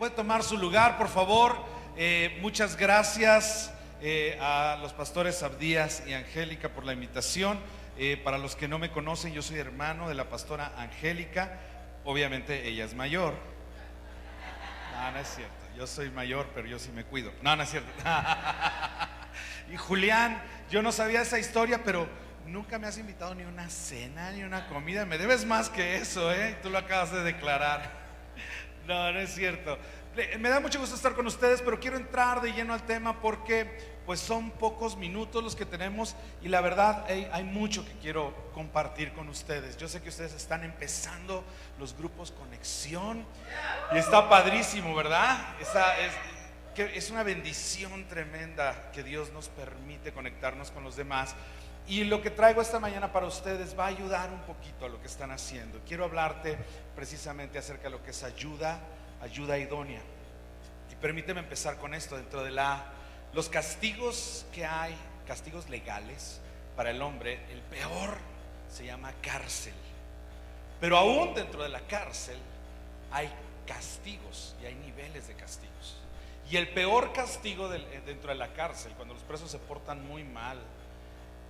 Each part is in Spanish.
puede tomar su lugar, por favor. Muchas gracias a los pastores Abdías y Angélica por la invitación. Para los que no me conocen, yo soy hermano de la pastora Angélica. Obviamente ella es mayor. No, no es cierto. Yo soy mayor, pero yo sí me cuido. No, no es cierto. Y Julián, yo no sabía esa historia, pero nunca me has invitado ni una cena, ni una comida. Me debes más que eso, tú lo acabas de declarar. No, no es cierto. Me da mucho gusto estar con ustedes, pero quiero entrar de lleno al tema porque pues son pocos minutos los que tenemos y la verdad hay mucho que quiero compartir con ustedes. Yo sé que ustedes están empezando los grupos Conexión y está padrísimo, ¿verdad? Es una bendición tremenda que Dios nos permite conectarnos con los demás. Y lo que traigo esta mañana para ustedes va a ayudar un poquito a lo que están haciendo. Quiero hablarte precisamente acerca de lo que es ayuda idónea. Y permíteme empezar con esto. Dentro de los castigos que hay, castigos legales para el hombre, el peor se llama cárcel. Pero aún dentro de la cárcel hay castigos y hay niveles de castigos. Y el peor castigo dentro de la cárcel, cuando los presos se portan muy mal,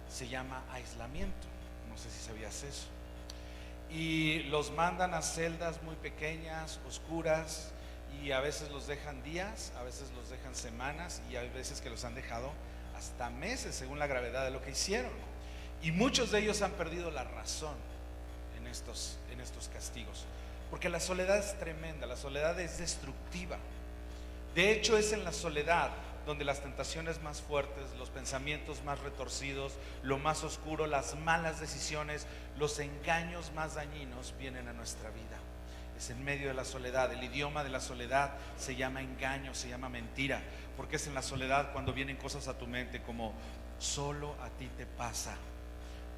se llama aislamiento. No sé si sabías eso. Y los mandan a celdas muy pequeñas, oscuras, y a veces los dejan días, a veces los dejan semanas, y hay veces que los han dejado hasta meses según la gravedad de lo que hicieron. Y muchos de ellos han perdido la razón en estos castigos, porque la soledad es tremenda, la soledad es destructiva. De hecho, es en la soledad donde las tentaciones más fuertes, los pensamientos más retorcidos, lo más oscuro, las malas decisiones, los engaños más dañinos vienen a nuestra vida. Es en medio de la soledad. El idioma de la soledad se llama engaño, se llama mentira, porque es en la soledad cuando vienen cosas a tu mente como solo a ti te pasa,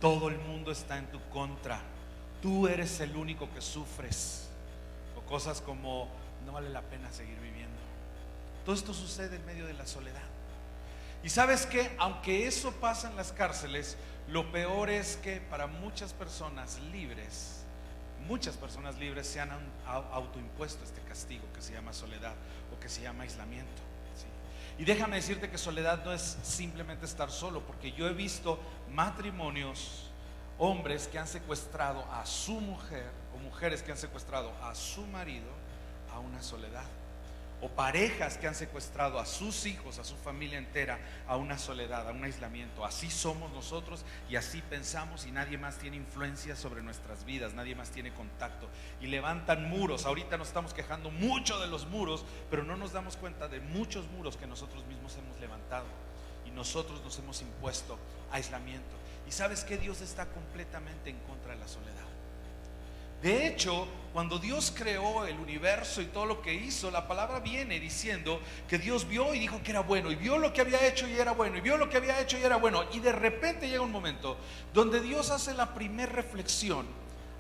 todo el mundo está en tu contra, tú eres el único que sufres, o cosas como no vale la pena seguir viviendo. Todo esto sucede en medio de la soledad. Y sabes que aunque eso pasa en las cárceles, lo peor es que para muchas personas libres se han autoimpuesto este castigo que se llama soledad o que se llama aislamiento, ¿sí? Y déjame decirte que soledad no es simplemente estar solo, porque yo he visto matrimonios, hombres que han secuestrado a su mujer o mujeres que han secuestrado a su marido a una soledad. O parejas que han secuestrado a sus hijos, a su familia entera, a una soledad, a un aislamiento. Así somos nosotros y así pensamos, y nadie más tiene influencia sobre nuestras vidas, nadie más tiene contacto. Y levantan muros. Ahorita nos estamos quejando mucho de los muros, pero no nos damos cuenta de muchos muros que nosotros mismos hemos levantado. Y nosotros nos hemos impuesto aislamiento. Y sabes que Dios está completamente en contra de la soledad. De hecho, cuando Dios creó el universo y todo lo que hizo, la palabra viene diciendo que Dios vio y dijo que era bueno, y vio lo que había hecho y era bueno, y vio lo que había hecho y era bueno. Y de repente llega un momento donde Dios hace la primera reflexión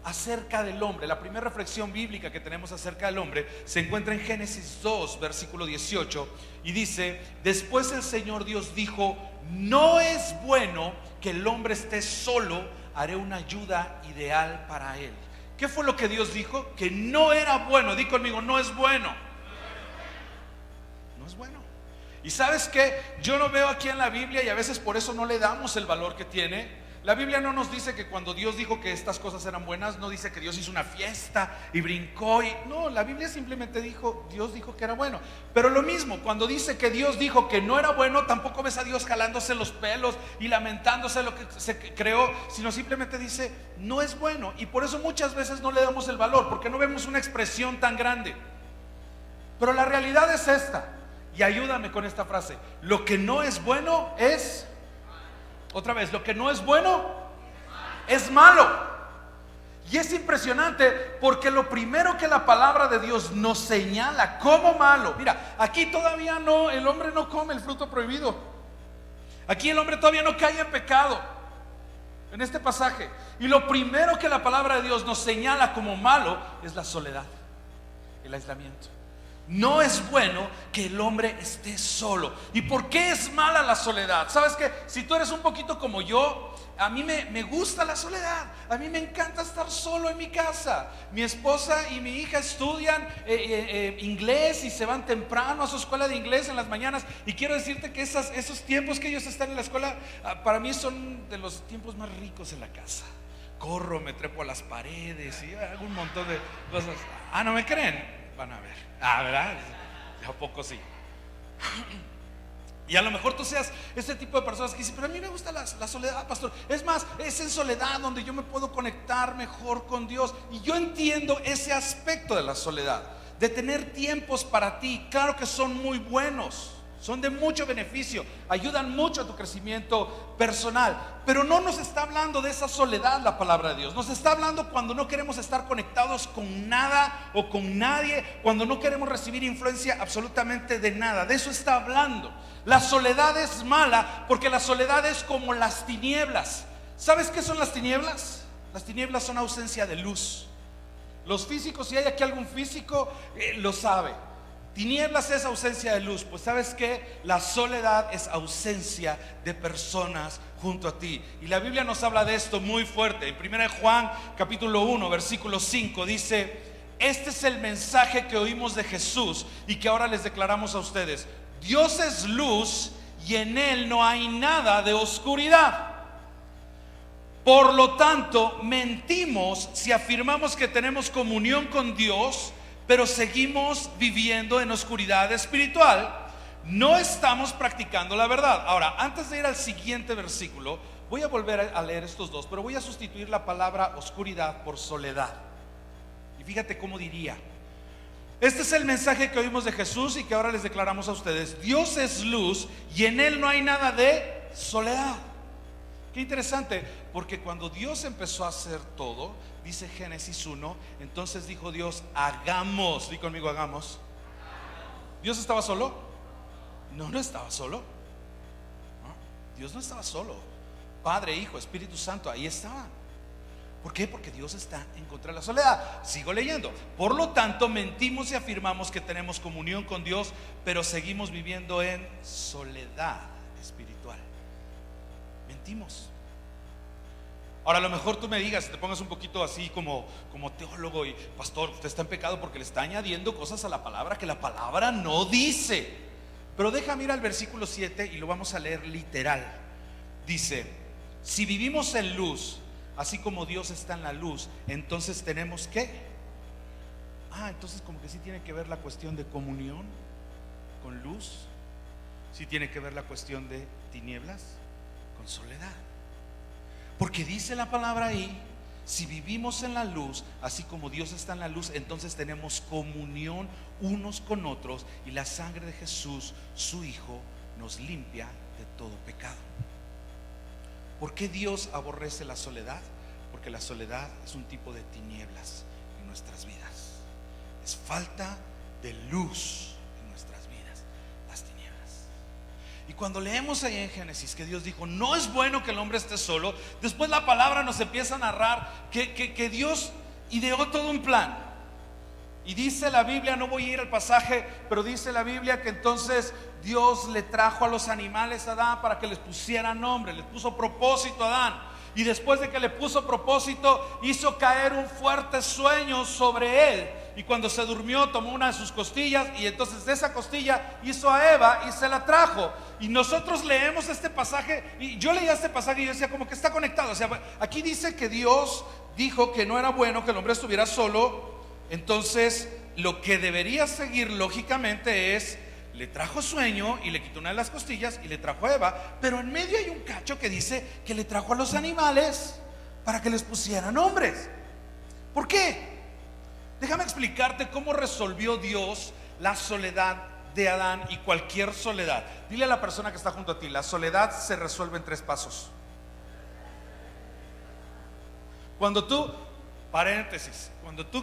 acerca del hombre. La primera reflexión bíblica que tenemos acerca del hombre se encuentra en Génesis 2, versículo 18, y dice: después el Señor Dios dijo, no es bueno que el hombre esté solo, haré una ayuda ideal para él. ¿Qué fue lo que Dios dijo? Que no era bueno. Di conmigo, no es bueno. No es bueno. Y sabes que yo lo veo aquí en la Biblia, y a veces por eso no le damos el valor que tiene. La Biblia no nos dice que cuando Dios dijo que estas cosas eran buenas, no dice que Dios hizo una fiesta y brincó no, la Biblia simplemente dijo, Dios dijo que era bueno. Pero lo mismo, cuando dice que Dios dijo que no era bueno, tampoco ves a Dios jalándose los pelos y lamentándose lo que se creó, sino simplemente dice, no es bueno. Y por eso muchas veces no le damos el valor, porque no vemos una expresión tan grande. Pero la realidad es esta, y ayúdame con esta frase: lo que no es bueno es... Otra vez, lo que no es bueno es malo. Y es impresionante porque lo primero que la palabra de Dios nos señala como malo, mira, aquí todavía no, el hombre no come el fruto prohibido. Aquí el hombre todavía no cae en pecado en este pasaje. Y lo primero que la palabra de Dios nos señala como malo es la soledad, el aislamiento. No es bueno que el hombre esté solo. ¿Y por qué es mala la soledad? ¿Sabes qué? Si tú eres un poquito como yo, a mí me gusta la soledad. A mí me encanta estar solo en mi casa. Mi esposa y mi hija estudian inglés y se van temprano a su escuela de inglés en las mañanas. Y quiero decirte que esos tiempos que ellos están en la escuela, para mí son de los tiempos más ricos en la casa. Corro, me trepo a las paredes y hago un montón de cosas. ¿No me creen? Van a ver. ¿Verdad? ¿A poco sí? Y a lo mejor tú seas ese tipo de personas que dicen, pero a mí me gusta la soledad, pastor. Es más, es en soledad donde yo me puedo conectar mejor con Dios. Y yo entiendo ese aspecto de la soledad, de tener tiempos para ti. Claro que son muy buenos, son de mucho beneficio, ayudan mucho a tu crecimiento personal. Pero no nos está hablando de esa soledad la palabra de Dios. Nos está hablando cuando no queremos estar conectados con nada o con nadie, cuando no queremos recibir influencia absolutamente de nada. De eso está hablando. La soledad es mala porque la soledad es como las tinieblas. ¿Sabes qué son las tinieblas? Las tinieblas son ausencia de luz. Los físicos, si hay aquí algún físico, lo sabe. Tinieblas es ausencia de luz. Pues ¿sabes qué? La soledad es ausencia de personas junto a ti. Y la Biblia nos habla de esto muy fuerte. En 1 Juan capítulo 1 versículo 5 dice: este es el mensaje que oímos de Jesús y que ahora les declaramos a ustedes. Dios es luz y en Él no hay nada de oscuridad. Por lo tanto, mentimos si afirmamos que tenemos comunión con Dios, pero seguimos viviendo en oscuridad espiritual. No estamos practicando la verdad. Ahora, antes de ir al siguiente versículo, voy a volver a leer estos dos, pero voy a sustituir la palabra oscuridad por soledad. Y fíjate cómo diría: este es el mensaje que oímos de Jesús y que ahora les declaramos a ustedes. Dios es luz y en Él no hay nada de soledad. Qué interesante, porque cuando Dios empezó a hacer todo, dice Génesis 1, entonces dijo Dios, hagamos. Di conmigo, hagamos. ¿Dios estaba solo? No estaba solo. Dios no estaba solo. Padre, Hijo, Espíritu Santo, ahí estaban. ¿Por qué? Porque Dios está en contra de la soledad. Sigo leyendo. Por lo tanto, mentimos y afirmamos que tenemos comunión con Dios, pero seguimos viviendo en soledad espiritual. Mentimos. Ahora, a lo mejor tú me digas, te pongas un poquito así como teólogo y pastor, usted está en pecado porque le está añadiendo cosas a la palabra que la palabra no dice. Pero déjame ir al versículo 7 y lo vamos a leer literal. Dice: si vivimos en luz, así como Dios está en la luz, entonces tenemos que entonces como que sí tiene que ver la cuestión de comunión con luz. Sí tiene que ver la cuestión de tinieblas con soledad. Porque dice la palabra ahí: si vivimos en la luz, así como Dios está en la luz, entonces tenemos comunión unos con otros, y la sangre de Jesús, su Hijo, nos limpia de todo pecado. ¿Por qué Dios aborrece la soledad? Porque la soledad es un tipo de tinieblas en nuestras vidas. Es falta de luz en nuestras vidas, las tinieblas. Y cuando leemos ahí en Génesis que Dios dijo, no es bueno que el hombre esté solo, después la palabra nos empieza a narrar que Dios ideó todo un plan. Y dice la Biblia, no voy a ir al pasaje, pero dice la Biblia que entonces Dios le trajo a los animales a Adán para que les pusiera nombre, les puso propósito a Adán. Y después de que le puso propósito, hizo caer un fuerte sueño sobre él. Y cuando se durmió, tomó una de sus costillas, y entonces de esa costilla hizo a Eva y se la trajo. Y nosotros leemos este pasaje, y yo leía este pasaje y yo decía como que está conectado. O sea, aquí dice que Dios dijo que no era bueno que el hombre estuviera solo. Entonces lo que debería seguir lógicamente es: le trajo sueño y le quitó una de las costillas y le trajo a Eva. Pero en medio hay un cacho que dice que le trajo a los animales para que les pusieran nombres. ¿Por qué? Déjame explicarte cómo resolvió Dios la soledad de Adán y cualquier soledad. Dile a la persona que está junto a ti: la soledad se resuelve en 3 pasos. Cuando tú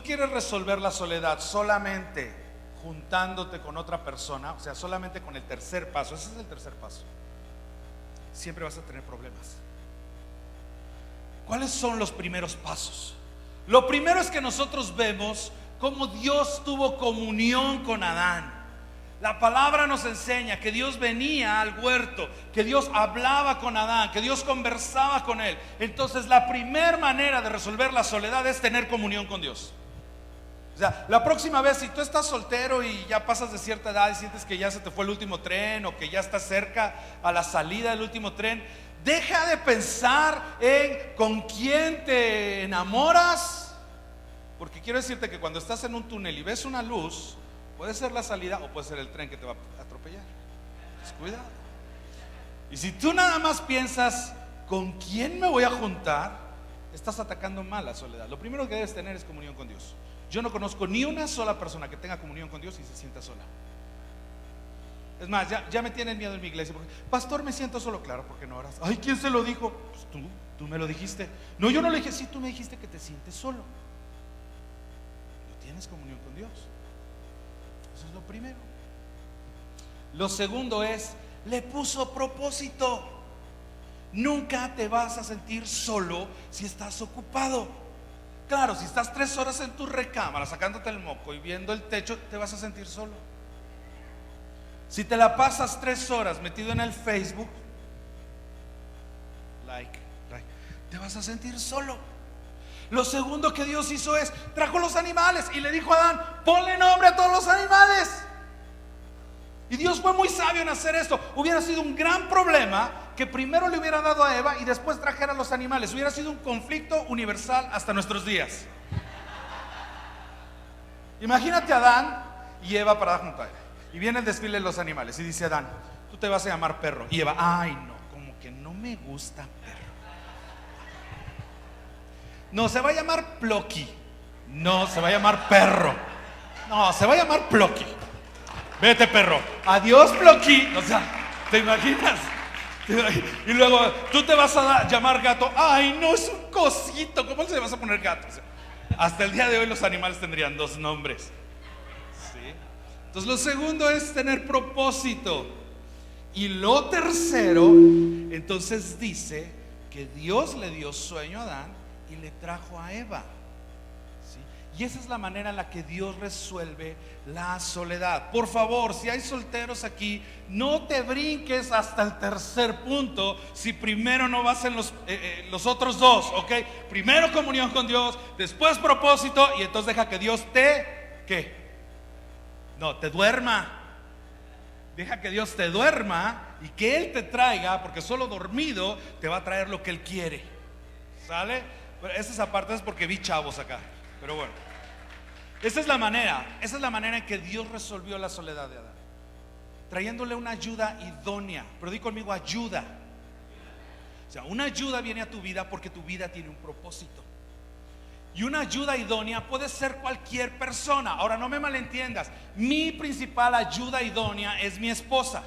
quieres resolver la soledad solamente juntándote con otra persona, o sea, solamente con el tercer paso, ese es el tercer paso, siempre vas a tener problemas. ¿Cuáles son los primeros pasos? Lo primero es que nosotros vemos cómo Dios tuvo comunión con Adán. La palabra nos enseña que Dios venía al huerto, que Dios hablaba con Adán, que Dios conversaba con él. Entonces la primera manera de resolver la soledad es tener comunión con Dios. O sea, la próxima vez, si tú estás soltero y ya pasas de cierta edad y sientes que ya se te fue el último tren, o que ya estás cerca a la salida del último tren, deja de pensar en con quién te enamoras, porque quiero decirte que cuando estás en un túnel y ves una luz, puede ser la salida o puede ser el tren que te va a atropellar. Pues cuidado. Y si tú nada más piensas con quién me voy a juntar, estás atacando mal la soledad. Lo primero que debes tener es comunión con Dios. Yo no conozco ni una sola persona que tenga comunión con Dios y se sienta sola. Es más, ya me tienen miedo en mi iglesia porque, pastor, me siento solo. Claro, porque no oras. Ay, ¿quién se lo dijo? Pues tú me lo dijiste. No, yo no le dije. Sí, tú me dijiste que te sientes solo. No tienes comunión con Dios. Eso es lo primero. Lo segundo es, le puso propósito. Nunca te vas a sentir solo si estás ocupado. Claro, si estás 3 horas en tu recámara sacándote el moco y viendo el techo, te vas a sentir solo. Si te la pasas 3 horas metido en el Facebook, like, te vas a sentir solo. Lo segundo que Dios hizo es, trajo los animales y le dijo a Adán, ponle nombre a todos los animales. Y Dios fue muy sabio en hacer esto. Hubiera sido un gran problema que primero le hubiera dado a Eva y después trajera a los animales. Hubiera sido un conflicto universal hasta nuestros días. Imagínate a Adán y Eva paradas junto a él. Y viene el desfile de los animales y dice Adán, tú te vas a llamar perro. Y Eva, ay no, como que no me gusta perro. No, se va a llamar Ploqui. No, se va a llamar perro. No, se va a llamar Ploqui. Vete, perro. Adiós, Ploqui. O sea, ¿te imaginas? Y luego tú te vas a llamar gato. Ay, no, es un cosito. ¿Cómo se vas a poner gato? O sea, hasta el día de hoy los animales tendrían 2 nombres. ¿Sí? Entonces lo segundo es tener propósito. Y lo tercero, entonces dice que Dios le dio sueño a Adán y le trajo a Eva. Y esa es la manera en la que Dios resuelve la soledad. Por favor, si hay solteros aquí, no te brinques hasta el tercer punto si primero no vas en los otros 2, ¿ok? Primero comunión con Dios, después propósito, y entonces deja que Dios ¿qué? No, te duerma. Deja que Dios te duerma y que Él te traiga, porque solo dormido te va a traer lo que Él quiere. ¿Sale? Pero esa parte es porque vi chavos acá. Pero bueno, esa es la manera en que Dios resolvió la soledad de Adán, trayéndole una ayuda idónea. Pero di conmigo, ayuda. O sea, una ayuda viene a tu vida porque tu vida tiene un propósito. Y una ayuda idónea puede ser cualquier persona. Ahora, no me malentiendas, mi principal ayuda idónea es mi esposa,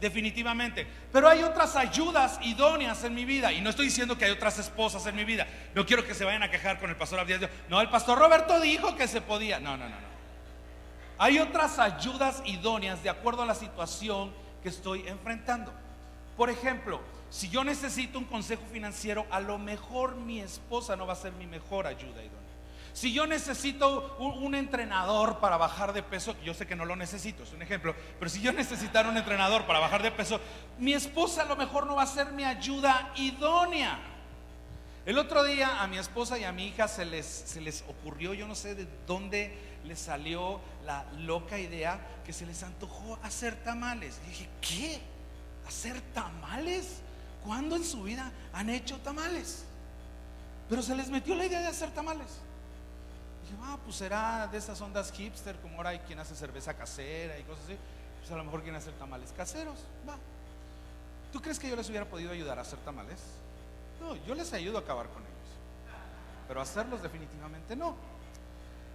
definitivamente. Pero hay otras ayudas idóneas en mi vida. Y no estoy diciendo que hay otras esposas en mi vida. No quiero que se vayan a quejar con el pastor Abdías. No, el pastor Roberto dijo que se podía. No. Hay otras ayudas idóneas de acuerdo a la situación que estoy enfrentando. Por ejemplo, si yo necesito un consejo financiero, a lo mejor mi esposa no va a ser mi mejor ayuda idónea. Si yo necesito un entrenador para bajar de peso, yo sé que no lo necesito, es un ejemplo, pero si yo necesitara un entrenador para bajar de peso, mi esposa a lo mejor no va a ser mi ayuda idónea. El otro día a mi esposa y a mi hija se les ocurrió, yo no sé de dónde les salió la loca idea, que se les antojó hacer tamales. Y dije, ¿qué? ¿Hacer tamales? ¿Cuándo en su vida han hecho tamales? Pero se les metió la idea de hacer tamales. Dije, pues será de esas ondas hipster, como ahora hay quien hace cerveza casera y cosas así. Pues a lo mejor quieren hacer tamales caseros. Va. ¿Tú crees que yo les hubiera podido ayudar a hacer tamales? No, yo les ayudo a acabar con ellos, pero hacerlos definitivamente no.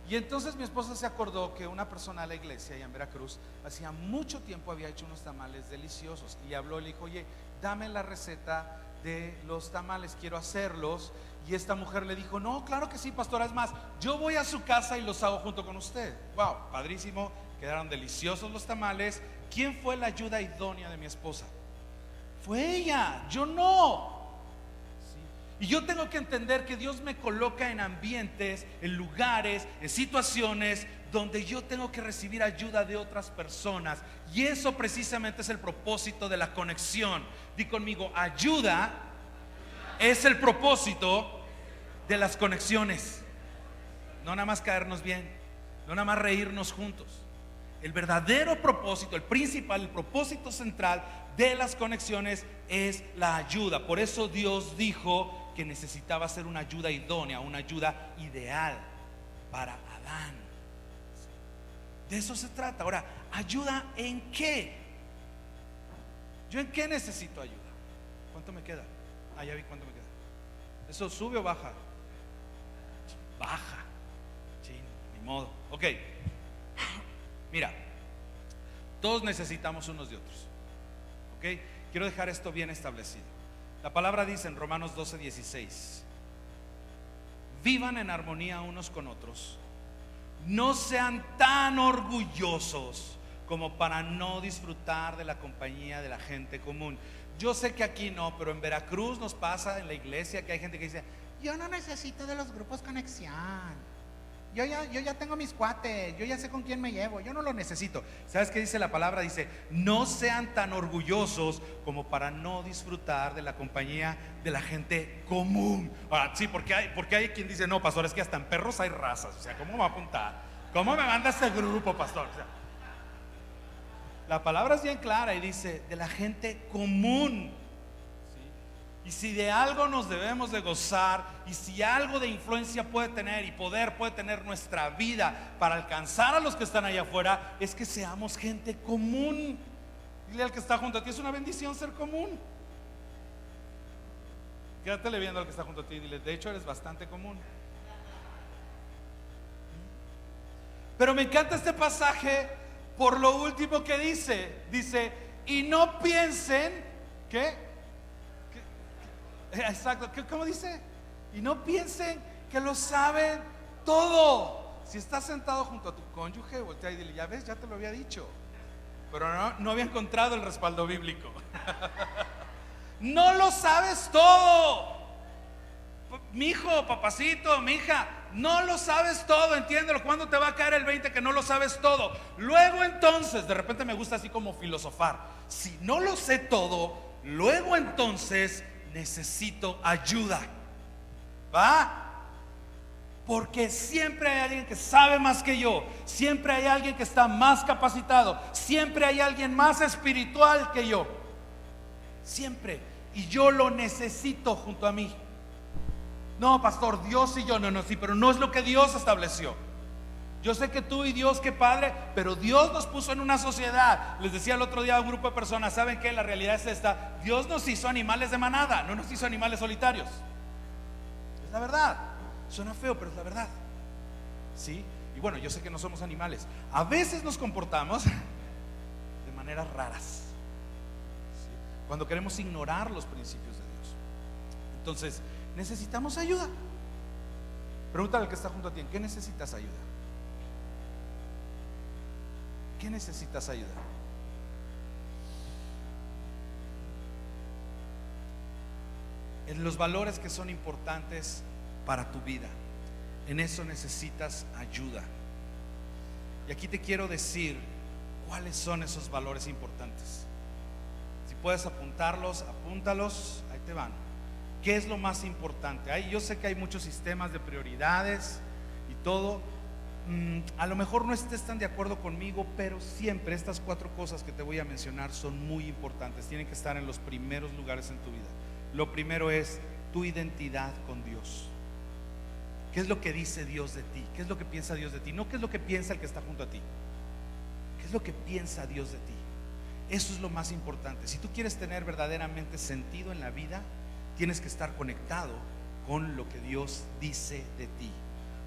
Y entonces mi esposa se acordó que una persona de la iglesia allá en Veracruz hacía mucho tiempo había hecho unos tamales deliciosos. Y habló y le dijo, oye, dame la receta de los tamales, quiero hacerlos. Y esta mujer le dijo, no, claro que sí, pastora, es más, yo voy a su casa y los hago junto con usted. Wow, padrísimo, quedaron deliciosos los tamales. ¿Quién fue la ayuda idónea de mi esposa? Fue ella, yo no. ¿Sí? Y yo tengo que entender que Dios me coloca en ambientes, en lugares, en situaciones donde yo tengo que recibir ayuda de otras personas. Y eso precisamente es el propósito de la conexión. Di conmigo, ayuda es el propósito de las conexiones. No nada más caernos bien, no nada más reírnos juntos. El verdadero propósito, el principal, el propósito central de las conexiones es la ayuda. Por eso Dios dijo que necesitaba ser una ayuda idónea, una ayuda ideal para Adán. De eso se trata. Ahora, ¿ayuda en qué? ¿Yo en qué necesito ayuda? ¿Cuánto me queda? Ah, ya vi cuánto me queda. ¿Eso sube o baja? Baja. Sí, ni modo. Ok. Mira, todos necesitamos unos de otros. Ok. Quiero dejar esto bien establecido. La palabra dice en Romanos 12:16: vivan en armonía unos con otros, no sean tan orgullosos como para no disfrutar de la compañía de la gente común. Yo sé que aquí no, pero en Veracruz nos pasa en la iglesia que hay gente que dice: yo no necesito de los grupos conexión, yo ya tengo mis cuates, yo ya sé con quién me llevo, yo no lo necesito. ¿Sabes qué dice la palabra? Dice: no sean tan orgullosos como para no disfrutar de la compañía de la gente común. Ahora, sí, porque hay quien dice: no, pastor, es que hasta en perros hay razas. O sea, ¿cómo me va a apuntar? ¿Cómo me manda ese grupo, pastor? O sea, la palabra es bien clara y dice: de la gente común. Y si de algo nos debemos de gozar, y si algo de influencia puede tener y poder puede tener nuestra vida para alcanzar a los que están allá afuera, es que seamos gente común. Dile al que está junto a ti: es una bendición ser común. Quédatele viendo al que está junto a ti y dile: de hecho eres bastante común. Pero me encanta este pasaje por lo último que dice. Dice: y no piensen que exacto, ¿cómo dice? Y no piensen que lo saben todo. Si estás sentado junto a tu cónyuge, voltea y dile: ya ves, ya te lo había dicho. Pero no había encontrado el respaldo bíblico. No lo sabes todo. Mi hijo, papacito, mi hija, no lo sabes todo, entiéndelo. ¿Cuándo te va a caer el 20 que no lo sabes todo? Luego entonces, de repente me gusta así como filosofar. Si no lo sé todo, luego entonces necesito ayuda. ¿Va? Porque siempre hay alguien que sabe más que yo. Siempre hay alguien que está más capacitado. Siempre hay alguien más espiritual que yo. Siempre. Y yo lo necesito junto a mí. No, pastor, Dios y yo. No, sí, pero no es lo que Dios estableció. Yo sé que tú y Dios, qué padre, pero Dios nos puso en una sociedad. Les decía el otro día a un grupo de personas: ¿saben qué? La realidad es esta: Dios nos hizo animales de manada, no nos hizo animales solitarios. Es la verdad. Suena feo, pero es la verdad. ¿Sí? Y bueno, yo sé que no somos animales. A veces nos comportamos de maneras raras, ¿sí? Cuando queremos ignorar los principios de Dios. Entonces, necesitamos ayuda. Pregúntale al que está junto a ti: ¿en qué necesitas ayuda? ¿Qué necesitas ayuda? En los valores que son importantes para tu vida, en eso necesitas ayuda. Y aquí te quiero decir cuáles son esos valores importantes. Si puedes apuntarlos, apúntalos. Ahí te van. ¿Qué es lo más importante? Yo sé que hay muchos sistemas de prioridades y todo. A lo mejor no estés tan de acuerdo conmigo, pero siempre estas 4 cosas que te voy a mencionar son muy importantes. Tienen que estar en los primeros lugares en tu vida. Lo primero es tu identidad con Dios. ¿Qué es lo que dice Dios de ti? ¿Qué es lo que piensa Dios de ti? No qué es lo que piensa el que está junto a ti. ¿Qué es lo que piensa Dios de ti? Eso es lo más importante. Si tú quieres tener verdaderamente sentido en la vida, tienes que estar conectado con lo que Dios dice de ti.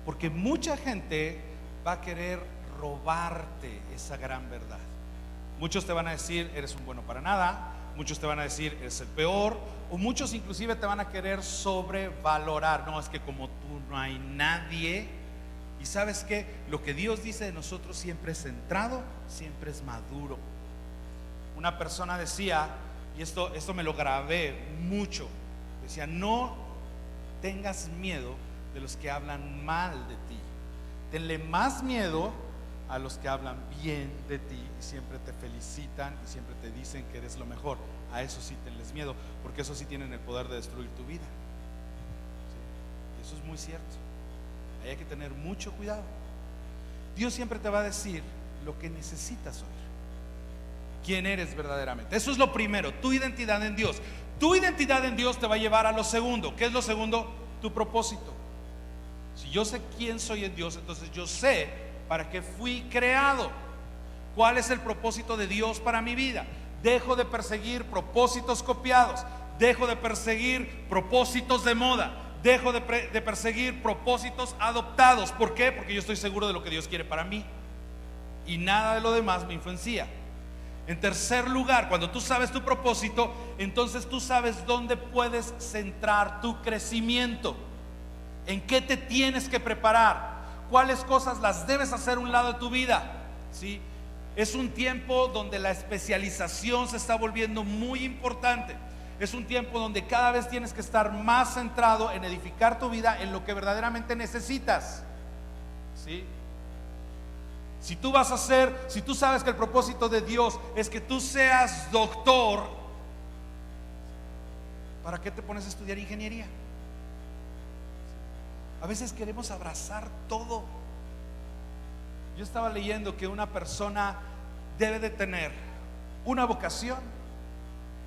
Porque mucha gente va a querer robarte esa gran verdad. Muchos te van a decir: eres un bueno para nada. Muchos te van a decir: eres el peor. O muchos inclusive te van a querer sobrevalorar. No, es que como tú no hay nadie. Y sabes que lo que Dios dice de nosotros siempre es centrado, siempre es maduro. Una persona decía, y esto me lo grabé mucho, decía: no tengas miedo de los que hablan mal de ti. Tenle más miedo a los que hablan bien de ti y siempre te felicitan y siempre te dicen que eres lo mejor. A eso sí tenles miedo, porque eso sí tienen el poder de destruir tu vida. ¿Sí? Eso es muy cierto. Ahí hay que tener mucho cuidado. Dios siempre te va a decir lo que necesitas oír. ¿Quién eres verdaderamente? Eso es lo primero, tu identidad en Dios. Tu identidad en Dios te va a llevar a lo segundo. ¿Qué es lo segundo? Tu propósito. Si yo sé quién soy en Dios, entonces yo sé para qué fui creado. ¿Cuál es el propósito de Dios para mi vida? Dejo de perseguir propósitos copiados. Dejo de perseguir propósitos de moda. Dejo de perseguir propósitos adoptados. ¿Por qué? Porque yo estoy seguro de lo que Dios quiere para mí y nada de lo demás me influencia. En tercer lugar, cuando tú sabes tu propósito, entonces tú sabes dónde puedes centrar tu crecimiento. ¿En qué te tienes que preparar? ¿Cuáles cosas las debes hacer a un lado de tu vida? ¿Sí? Es un tiempo donde la especialización se está volviendo muy importante. Es un tiempo donde cada vez tienes que estar más centrado en edificar tu vida en lo que verdaderamente necesitas. ¿Sí? Si tú sabes que el propósito de Dios es que tú seas doctor, ¿para qué te pones a estudiar ingeniería? A veces queremos abrazar todo. Yo estaba leyendo que una persona debe de tener una vocación,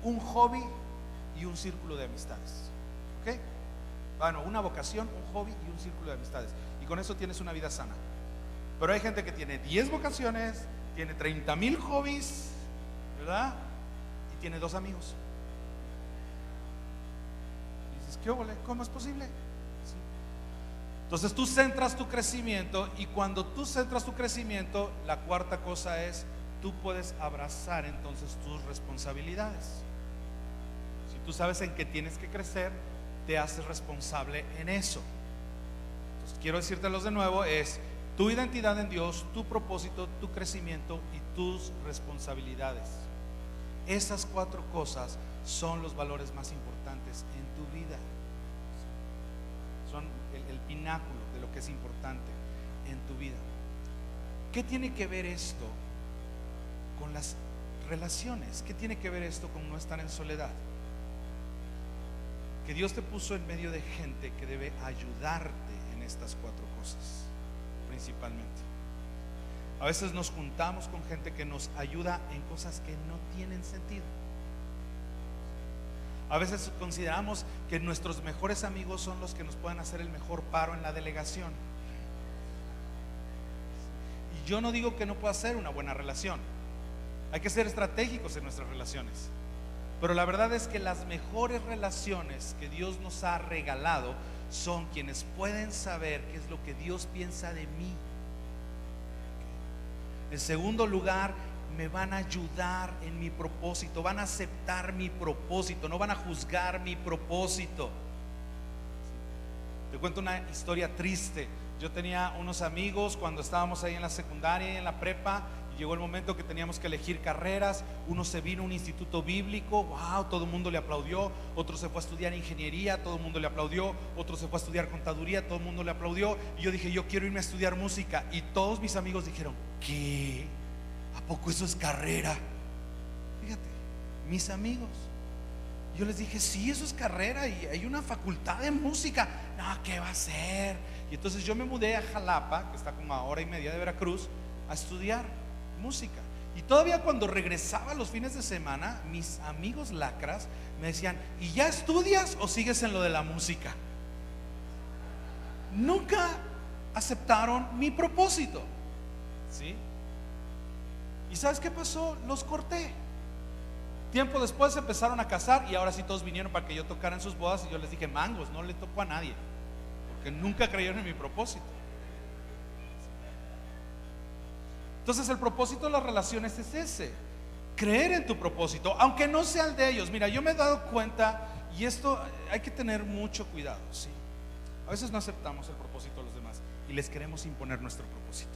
un hobby y un círculo de amistades. ¿Ok? Bueno, una vocación, un hobby y un círculo de amistades. Y con eso tienes una vida sana. Pero hay gente que tiene 10 vocaciones, tiene 30,000 hobbies, ¿verdad? Y tiene 2 amigos. Y dices, ¿qué óvole? ¿Cómo es posible? ¿Sí? Entonces tú centras tu crecimiento, y cuando tú centras tu crecimiento, la cuarta cosa es, tú puedes abrazar entonces tus responsabilidades. Si tú sabes en qué tienes que crecer, te haces responsable en eso. Entonces quiero decírtelos de nuevo, es tu identidad en Dios, tu propósito, tu crecimiento y tus responsabilidades. Esas 4 cosas son los valores más importantes en tu vida. Son el pináculo de lo que es importante en tu vida. ¿Qué tiene que ver esto con las relaciones? ¿Qué tiene que ver esto con no estar en soledad? Que Dios te puso en medio de gente que debe ayudarte en estas 4 cosas. Principalmente, a veces nos juntamos con gente que nos ayuda en cosas que no tienen sentido. A veces consideramos que nuestros mejores amigos son los que nos pueden hacer el mejor paro en la delegación. Y yo no digo que no pueda ser una buena relación. Hay que ser estratégicos en nuestras relaciones. Pero la verdad es que las mejores relaciones que Dios nos ha regalado son quienes pueden saber qué es lo que Dios piensa de mí. En segundo lugar, me van a ayudar en mi propósito, van a aceptar mi propósito, no van a juzgar mi propósito. Te cuento una historia triste. Yo tenía unos amigos cuando estábamos ahí en la secundaria y en la prepa, y llegó el momento que teníamos que elegir carreras. Uno se vino a un instituto bíblico, wow, todo el mundo le aplaudió. Otro se fue a estudiar ingeniería, todo el mundo le aplaudió. Otro se fue a estudiar contaduría, todo el mundo le aplaudió. Y yo dije, yo quiero irme a estudiar música. Y todos mis amigos dijeron, ¿qué? ¿A poco eso es carrera? Fíjate, mis amigos. Yo les dije, sí, eso es carrera y hay una facultad de música. No, ¿qué va a ser? Y entonces yo me mudé a Jalapa, que está como a 1:30 de Veracruz, a estudiar música. Y todavía cuando regresaba los fines de semana, mis amigos lacras me decían, ¿y ya estudias o sigues en lo de la música? Nunca aceptaron mi propósito. ¿Sí? ¿Y sabes qué pasó? Los corté. Tiempo después se empezaron a casar y ahora sí todos vinieron para que yo tocara en sus bodas, y yo les dije, mangos, no le toco a nadie, porque nunca creyeron en mi propósito. Entonces el propósito de las relaciones es ese, creer en tu propósito, aunque no sea el de ellos. Mira, yo me he dado cuenta, y esto hay que tener mucho cuidado, ¿sí? A veces no aceptamos el propósito de los demás y les queremos imponer nuestro propósito.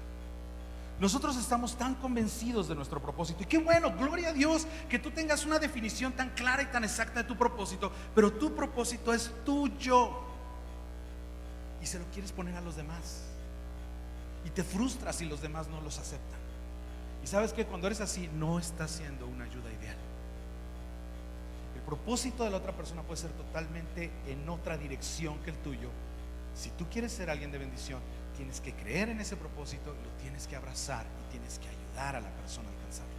Nosotros estamos tan convencidos de nuestro propósito, y qué bueno, gloria a Dios que tú tengas una definición tan clara y tan exacta de tu propósito, pero tu propósito es tuyo. y se lo quieres poner a los demás. Y te frustras si los demás no los aceptan. Y sabes que cuando eres así, no estás siendo una ayuda ideal. El propósito de la otra persona puede ser totalmente en otra dirección que el tuyo. Si tú quieres ser alguien de bendición, tienes que creer en ese propósito, lo tienes que abrazar y tienes que ayudar a la persona a alcanzarlo.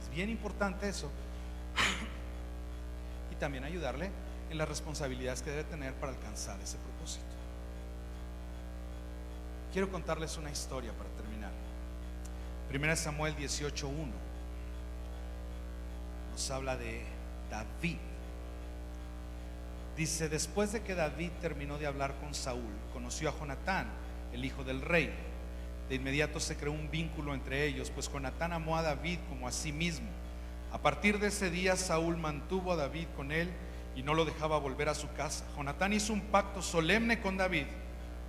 Es bien importante eso. Y también ayudarle en las responsabilidades que debe tener para alcanzar ese propósito. Quiero contarles una historia para terminar. 1 Samuel 18:1 nos habla de David. Dice: después de que David terminó de hablar con Saúl, conoció a Jonatán, el hijo del rey. De inmediato se creó un vínculo entre ellos, pues Jonatán amó a David como a sí mismo. A partir de ese día Saúl mantuvo a David con él y no lo dejaba volver a su casa. Jonatán hizo un pacto solemne con David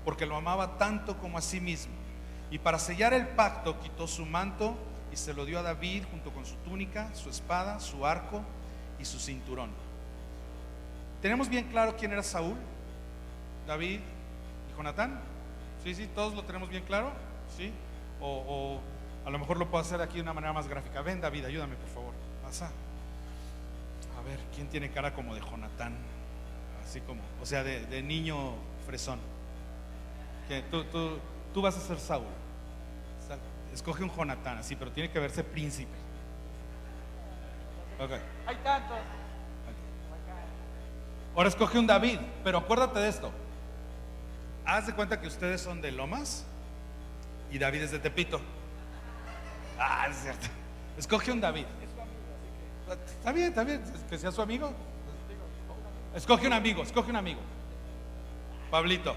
porque lo amaba tanto como a sí mismo, y para sellar el pacto quitó su manto y se lo dio a David junto con su túnica, su espada, su arco y su cinturón. ¿Tenemos bien claro quién era Saúl, David y Jonatán? Sí, todos lo tenemos bien claro. ¿Sí? O a lo mejor lo puedo hacer aquí de una manera más gráfica. Ven, David, ayúdame por favor. Pasa. A ver, ¿quién tiene cara como de Jonatán? Así como, o sea, de niño fresón. Que tú vas a ser Saúl. Escoge un Jonatán, así, pero tiene que verse príncipe. Ok. Hay tantos. Ahora escoge un David, pero acuérdate de esto. Haz de cuenta que ustedes son de Lomas y David es de Tepito. Ah, es cierto. Escoge un David. Está bien, que sea su amigo. Escoge un amigo. Pablito,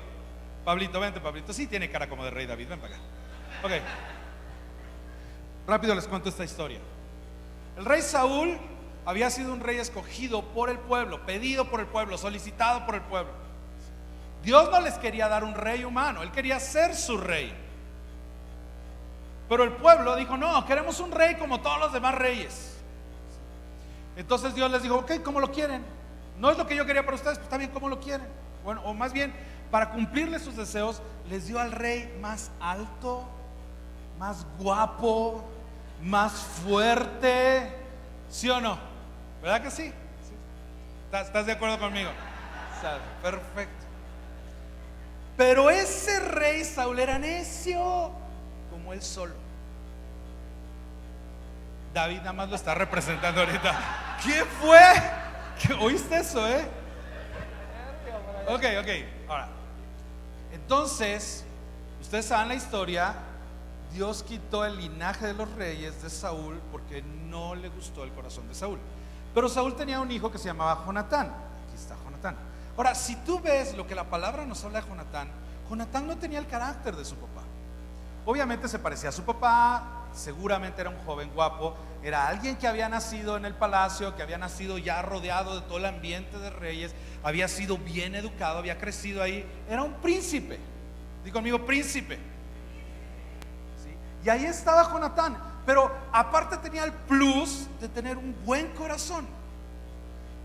vente, Pablito. Sí, tiene cara como de rey David, ven para acá. Ok. Rápido les cuento esta historia. El rey Saúl había sido un rey escogido por el pueblo, pedido por el pueblo, solicitado por el pueblo. Dios no les quería dar un rey humano, Él quería ser su rey. Pero el pueblo dijo: no, queremos un rey como todos los demás reyes. Entonces Dios les dijo: ok, ¿cómo lo quieren? No es lo que yo quería para ustedes, pues está bien, ¿cómo lo quieren? Bueno, o más bien, para cumplirles sus deseos, les dio al rey más alto, más guapo, más fuerte. ¿Sí o no? ¿Verdad que sí? ¿Estás de acuerdo conmigo? Perfecto. Pero ese rey Saúl era necio como él solo. David nada más lo está representando ahorita. ¿Qué fue? ¿Oíste eso, Ok. Ahora, entonces, ustedes saben la historia. Dios quitó el linaje de los reyes de Saúl porque no le gustó el corazón de Saúl. Pero Saúl tenía un hijo que se llamaba Jonatán. Aquí está Jonatán. Ahora, si tú ves lo que la palabra nos habla de Jonatán, Jonatán no tenía el carácter de su papá. Obviamente se parecía a su papá, seguramente era un joven guapo, era alguien que había nacido en el palacio, que había nacido ya rodeado de todo el ambiente de reyes, había sido bien educado, había crecido ahí, era un príncipe. Digo conmigo, príncipe. ¿Sí? Y ahí estaba Jonatán, pero aparte tenía el plus de tener un buen corazón.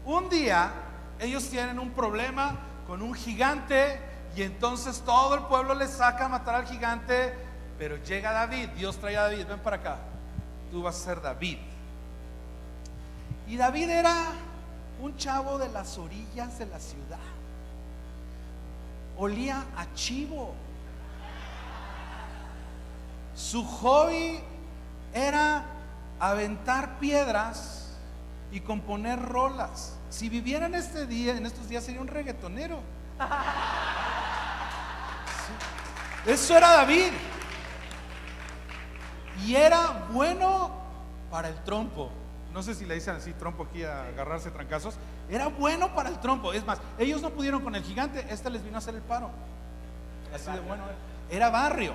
Un día ellos tienen un problema con un gigante y entonces todo el pueblo le saca a matar al gigante, pero llega David. Dios trae a David: ven para acá, tú vas a ser David. Y David era un chavo de las orillas de la ciudad, olía a chivo. Su hobby era aventar piedras y componer rolas. Si viviera en estos días sería un reggaetonero. Sí. Eso era David. Y era bueno para el trompo. No sé si le dicen así, trompo aquí, a agarrarse trancazos. Era bueno para el trompo. Es más, ellos no pudieron con el gigante, les vino a hacer el paro. Así de bueno. Era barrio.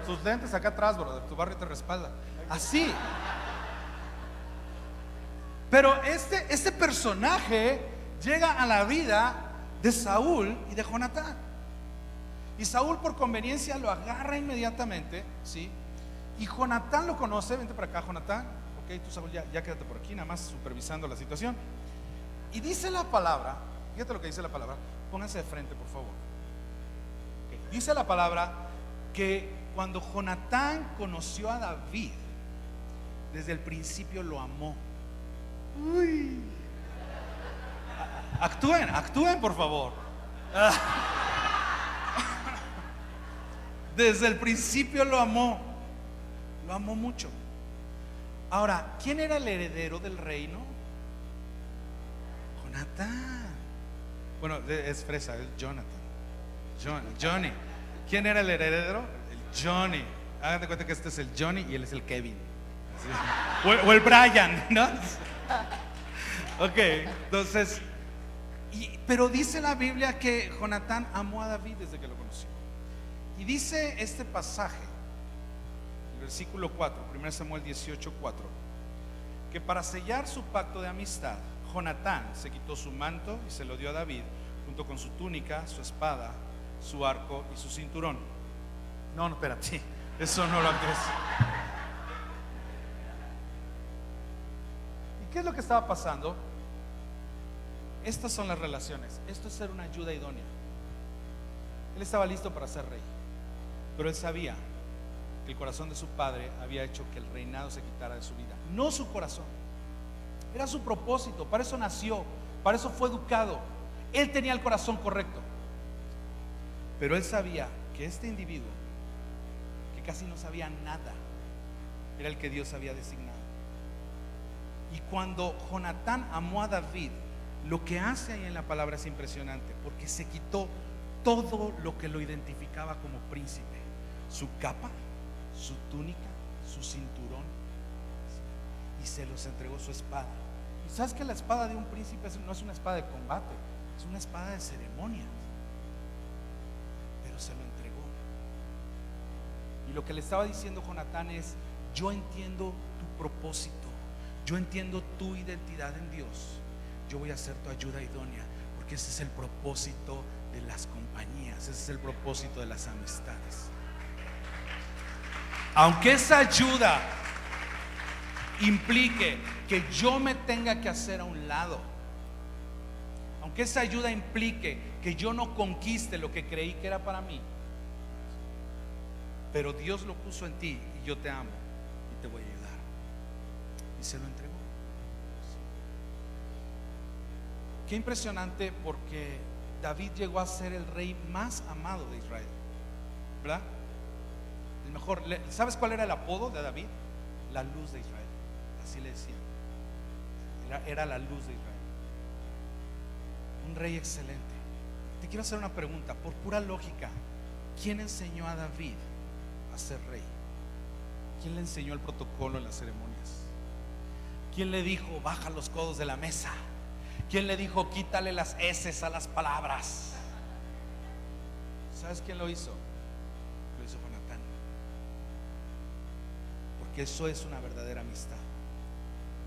Sus lentes acá atrás, bro. Tu barrio te respalda. Así. Pero este personaje llega a la vida de Saúl y de Jonatán. Y Saúl, por conveniencia, lo agarra inmediatamente, ¿sí? Y Jonatán lo conoce. Vente para acá, Jonatán. Ok, tú, Saúl, ya quédate por aquí, nada más supervisando la situación. Y dice la palabra Fíjate lo que dice la palabra. Pónganse de frente, por favor. Ok. Dice la palabra que cuando Jonatán conoció a David, desde el principio lo amó. Uy. Actúen, por favor. Desde el principio lo amó mucho. Ahora, ¿quién era el heredero del reino? Jonatán. Bueno, es fresa, es Jonathan. Johnny. ¿Quién era el heredero? El Johnny. Háganse cuenta que este es el Johnny y él es el Kevin. ¿Sí? O el Brian, ¿no? Ok, entonces, pero dice la Biblia que Jonatán amó a David desde que lo conoció. Y dice este pasaje, el versículo 4, 1 Samuel 18:4, que para sellar su pacto de amistad, Jonatán se quitó su manto y se lo dio a David, junto con su túnica, su espada, su arco y su cinturón. No, espérate, eso no lo crees. ¿Y qué es lo que estaba pasando? Estas son las relaciones. Esto es ser una ayuda idónea. Él estaba listo para ser rey, pero él sabía que el corazón de su padre había hecho que el reinado se quitara de su vida. No su corazón, era su propósito. Para eso nació, para eso fue educado. Él tenía el corazón correcto, pero él sabía que este individuo, que casi no sabía nada, era el que Dios había designado. Y cuando Jonatán amó a David, lo que hace ahí en la palabra es impresionante, porque se quitó todo lo que lo identificaba como príncipe: su capa, su túnica, su cinturón, y se los entregó su espada. Y sabes que la espada de un príncipe no es una espada de combate, es una espada de ceremonias, pero se lo entregó. Y lo que le estaba diciendo Jonatán es: yo entiendo tu propósito, yo entiendo tu identidad en Dios, yo voy a ser tu ayuda idónea, porque ese es el propósito de las compañías, ese es el propósito de las amistades. Aunque esa ayuda implique que yo me tenga que hacer a un lado, aunque esa ayuda implique que yo no conquiste lo que creí que era para mí, pero Dios lo puso en ti y yo te amo y te voy a ayudar. Y se lo entregó. Qué impresionante, porque David llegó a ser el rey más amado de Israel, ¿verdad? El mejor. ¿Sabes cuál era el apodo de David? La luz de Israel. Así le decían. Era la luz de Israel. Un rey excelente. Te quiero hacer una pregunta, por pura lógica. ¿Quién enseñó a David a ser rey? ¿Quién le enseñó el protocolo en las ceremonias? ¿Quién le dijo baja los codos de la mesa? ¿Quién le dijo quítale las eses a las palabras? ¿Sabes quién lo hizo? Lo hizo Jonatán. Porque eso es una verdadera amistad,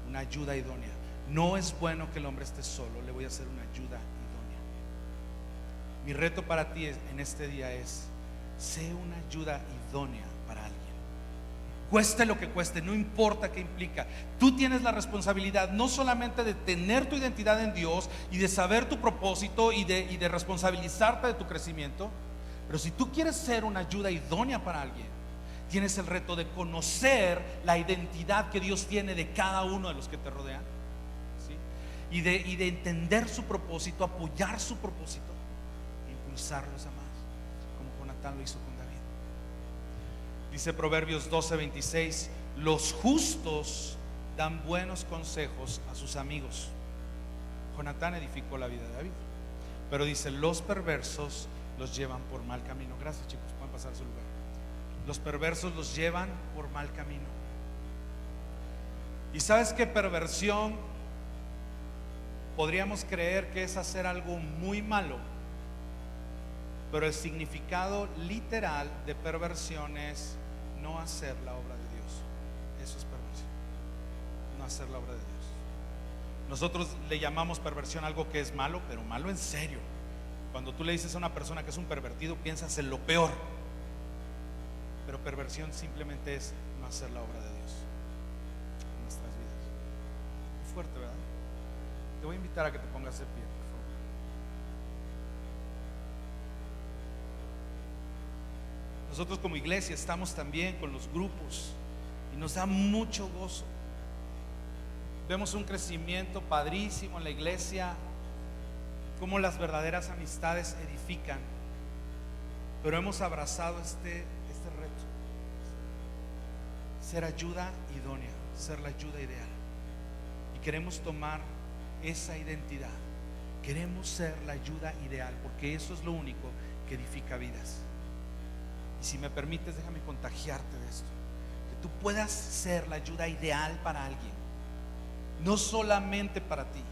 una ayuda idónea. No es bueno que el hombre esté solo, le voy a hacer una ayuda idónea. Mi reto para ti en este día es: sé una ayuda idónea para alguien. Cueste lo que cueste, no importa qué implica. Tú tienes la responsabilidad no solamente de tener tu identidad en Dios y de saber tu propósito y de responsabilizarte de tu crecimiento, pero si tú quieres ser una ayuda idónea para alguien, tienes el reto de conocer la identidad que Dios tiene de cada uno de los que te rodean, ¿sí? y de entender su propósito, apoyar su propósito, impulsarlos a más, como Jonatán lo hizo con David. Dice Proverbios 12:26: los justos dan buenos consejos a sus amigos. Jonatán edificó la vida de David, pero dice: los perversos los llevan por mal camino. Gracias, chicos, pueden pasar a su lugar. Los perversos los llevan por mal camino. ¿Y sabes qué perversión? Podríamos creer que es hacer algo muy malo, pero el significado literal de perversión es no hacer la obra de Dios. Eso es perversión, no hacer la obra de Dios. Nosotros le llamamos perversión algo que es malo, pero malo en serio. Cuando tú le dices a una persona que es un pervertido, piensas en lo peor. Pero perversión simplemente es no hacer la obra de Dios en nuestras vidas. Muy fuerte, ¿verdad? Te voy a invitar a que te pongas de pie, por favor. Nosotros como iglesia estamos también con los grupos y nos da mucho gozo. Vemos un crecimiento padrísimo en la iglesia, cómo las verdaderas amistades edifican, pero hemos abrazado este reto: ser ayuda idónea, ser la ayuda ideal. Y queremos tomar esa identidad. Queremos ser la ayuda ideal, porque eso es lo único que edifica vidas. Y si me permites, déjame contagiarte de esto: que tú puedas ser la ayuda ideal para alguien, no solamente para ti.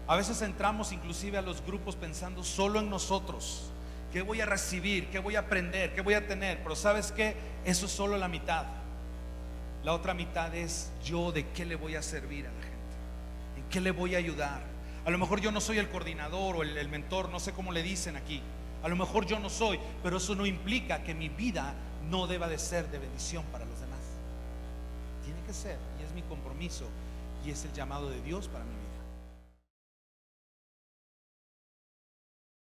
A veces entramos inclusive a los grupos pensando solo en nosotros. ¿Qué voy a recibir? ¿Qué voy a aprender? ¿Qué voy a tener? Pero ¿sabes qué? Eso es solo la mitad. La otra mitad es yo, de qué le voy a servir a la gente, en qué le voy a ayudar. A lo mejor yo no soy el coordinador o el mentor, no sé cómo le dicen aquí. A lo mejor yo no soy, pero eso no implica que mi vida no deba de ser de bendición para los demás. Tiene que ser, y es mi compromiso, y es el llamado de Dios para mi vida.